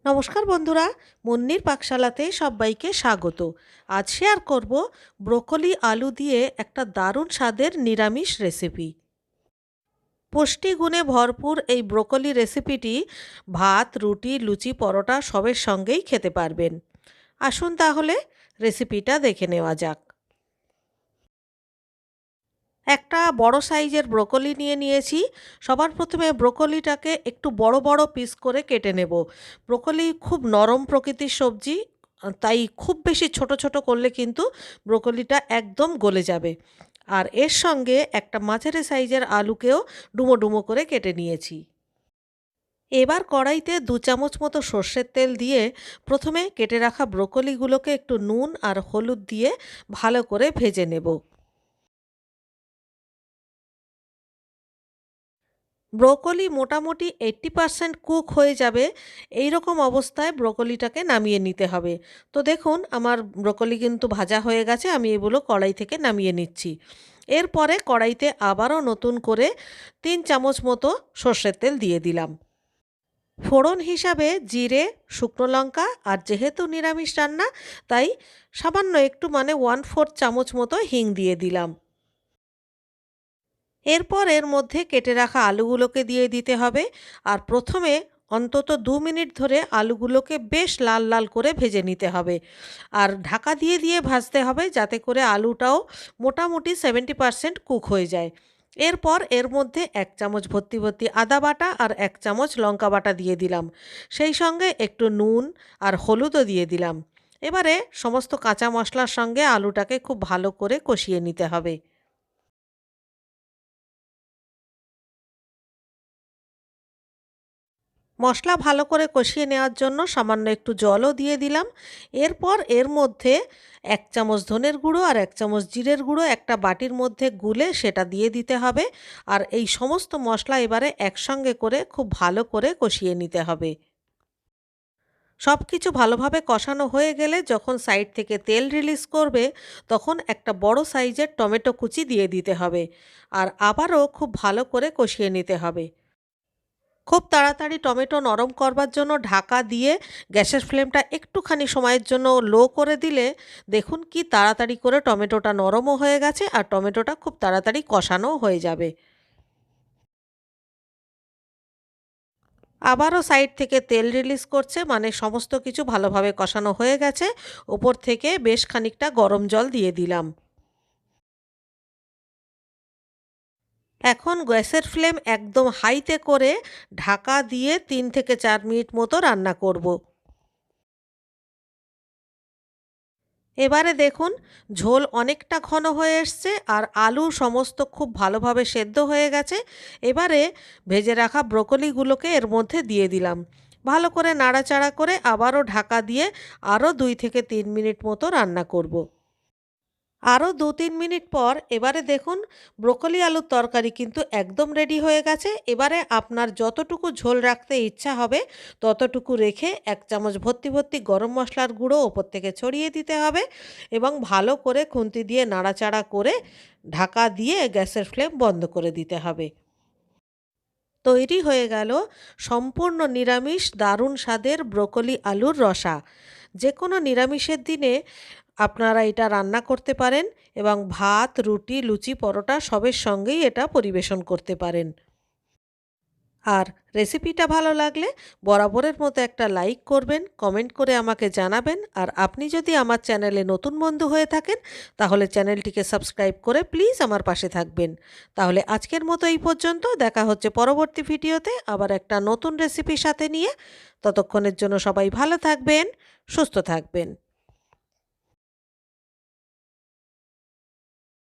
নমস্কার বন্ধুরা, মুন্নির পাকশালাতে সবাইকে স্বাগত। আজ শেয়ার করব ব্রোকলি আলু দিয়ে একটা দারুণ স্বাদের নিরামিষ রেসিপি। পুষ্টিগুণে ভরপুর এই ব্রোকলি রেসিপিটি ভাত, রুটি, লুচি, পরোটা সবের সঙ্গেই খেতে পারবেন। আসুন তাহলে রেসিপিটা দেখে নেওয়া যাক। একটা বড় সাইজের ব্রোকলি নিয়ে নিয়েছি। সবার প্রথমে ব্রোকলিটাকে একটু বড় বড় পিস করে কেটে নেব। ব্রোকলি খুব নরম প্রকৃতির সবজি, তাই খুব বেশি ছোট ছোট করলে কিন্তু ব্রোকলিটা একদম গলে যাবে। আর এর সঙ্গে একটা মাঝারি সাইজের আলুকেও ডুমো ডুমো করে কেটে নিয়েছি। এবার কড়াইতে 2 চামচ মতো সর্ষের তেল দিয়ে প্রথমে কেটে রাখা ব্রোকলিগুলোকে একটু নুন আর হলুদ দিয়ে ভালো করে ভেজে নেব। ব্রোকলি মোটামুটি 80% কুক হয়ে যাবে। এই রকম অবস্থায় ব্রোকলিটাকে নামিয়ে নিতে হবে। তো দেখুন আমার ব্রোকলি কিন্তু ভাজা হয়ে গেছে, আমি এগুলো কড়াই থেকে নামিয়ে নিচ্ছি। এরপরে কড়াইতে আবারও নতুন করে 3 চামচ মতো সর্ষের তেল দিয়ে দিলাম। ফোড়ন হিসাবে জিরে, শুকনো লঙ্কা, আর যেহেতু নিরামিষ রান্না তাই সামান্য একটু 1/4 চামচ মতো হিং দিয়ে দিলাম। এরপর এর মধ্যে কেটে রাখা আলুগুলোকে দিয়ে দিতে হবে। আর প্রথমে অন্তত 2 মিনিট ধরে আলুগুলোকে বেশ লাল লাল করে ভেজে নিতে হবে। আর ঢাকা দিয়ে দিয়ে ভাজতে হবে যাতে করে আলুটাও মোটামুটি 70% কুক হয়ে যায়। এরপর এর মধ্যে 1 চামচ ভর্তি ভর্তি আদা বাটা আর 1 চামচ লঙ্কা বাটা দিয়ে দিলাম। সেই সঙ্গে একটু নুন আর হলুদও দিয়ে দিলাম। এবারে সমস্ত কাঁচা মশলার সঙ্গে আলুটাকে খুব ভালো করে কষিয়ে নিতে হবে। মশলা ভালো করে কষিয়ে নেওয়ার জন্য সামান্য একটু জলও দিয়ে দিলাম। এরপর এর মধ্যে 1 চামচ ধনের গুঁড়ো আর 1 চামচ জিরের গুঁড়ো একটা বাটির মধ্যে গুলে সেটা দিয়ে দিতে হবে। আর এই সমস্ত মশলা এবারে একসঙ্গে করে খুব ভালো করে কষিয়ে নিতে হবে। সব কিছু ভালোভাবে কষানো হয়ে গেলে যখন সাইড থেকে তেল রিলিজ করবে তখন একটা বড় সাইজের টমেটো কুচি দিয়ে দিতে হবে। আর আবারও খুব ভালো করে কষিয়ে নিতে হবে। খুব তাড়াতাড়ি টমেটো নরম করবার জন্য ঢাকা দিয়ে গ্যাসের ফ্লেমটা একটুখানি সময়ের জন্য লো করে দিলে দেখুন কি তাড়াতাড়ি করে টমেটোটা নরমও হয়ে গেছে আর টমেটোটা খুব তাড়াতাড়ি কষানোও হয়ে যাবে। আবারও সাইড থেকে তেল রিলিজ করছে, মানে সমস্ত কিছু ভালোভাবে কষানো হয়ে গেছে। ওপর থেকে বেশ খানিকটা গরম জল দিয়ে দিলাম। এখন গ্যাসের ফ্লেম একদম হাইতে করে ঢাকা দিয়ে 3 থেকে 4 মিনিট মতো রান্না করব। এবারে দেখুন ঝোল অনেকটা ঘন হয়ে এসছে আর আলু সমস্ত খুব ভালোভাবে সেদ্ধ হয়ে গেছে। এবারে ভেজে রাখা ব্রোকলিগুলোকে এর মধ্যে দিয়ে দিলাম। ভালো করে নাড়াচাড়া করে আবারও ঢাকা দিয়ে আরও 2 থেকে 3 মিনিট মতো রান্না করব। আরও 2-3 মিনিট পর এবারে দেখুন ব্রোকলি আলুর তরকারি কিন্তু একদম রেডি হয়ে গেছে। এবারে আপনার যতটুকু ঝোল রাখতে ইচ্ছা হবে ততটুকু রেখে 1 চামচ ভর্তি ভর্তি গরম মশলার গুঁড়ো ওপর থেকে ছড়িয়ে দিতে হবে এবং ভালো করে খুন্তি দিয়ে নাড়াচাড়া করে ঢাকা দিয়ে গ্যাসের ফ্লেম বন্ধ করে দিতে হবে। তৈরি হয়ে গেল সম্পূর্ণ নিরামিষ দারুণ স্বাদের ব্রোকলি আলুর রসা। যে কোনো নিরামিষের দিনে আপনারা এটা রান্না করতে পারেন এবং ভাত, রুটি, লুচি, পরোটা সবের সঙ্গেই এটা পরিবেশন করতে পারেন। আর রেসিপিটা ভালো লাগলে বরাবরের মতো একটা লাইক করবেন, কমেন্ট করে আমাকে জানাবেন। আর আপনি যদি আমার চ্যানেলে নতুন বন্ধু হয়ে থাকেন তাহলে চ্যানেলটিকে সাবস্ক্রাইব করে প্লিজ আমার পাশে থাকবেন। তাহলে আজকের মতো এই পর্যন্ত, দেখা হচ্ছে পরবর্তী ভিডিওতে আবার একটা নতুন রেসিপির সাথে নিয়ে। ততক্ষণের জন্য সবাই ভালো থাকবেন, সুস্থ থাকবেন।